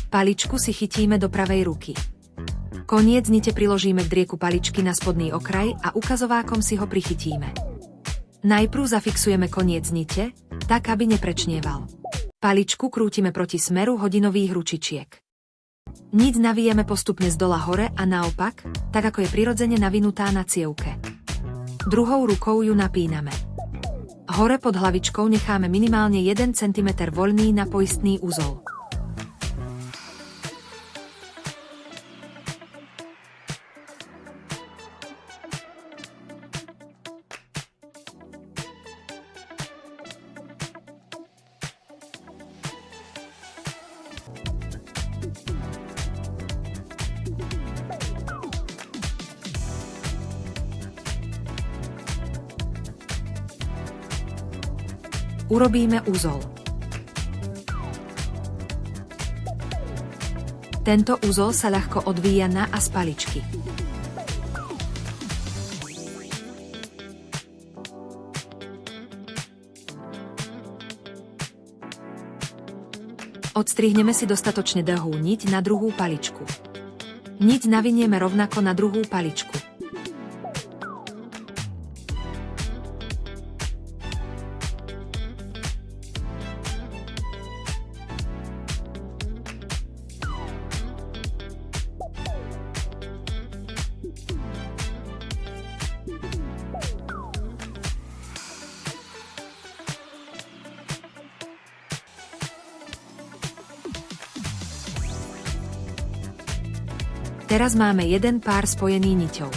Paličku si chytíme do pravej ruky. Koniec nite priložíme k drieku paličky na spodný okraj a ukazovákom si ho prichytíme. Najprv zafixujeme koniec nite, tak aby neprečnieval. Paličku krútime proti smeru hodinových ručičiek. Niť navíjame postupne z dola hore a naopak, tak ako je prirodzene navinutá na cievke. Druhou rukou ju napíname. Hore pod hlavičkou necháme minimálne 1 cm voľný na poistný uzol. Urobíme uzol. Tento uzol sa ľahko odvíja na a z paličky. Odstrihneme si dostatočne dlhú niť na druhú paličku. Niť navinieme rovnako na druhú paličku. Teraz máme jeden pár spojený niťou.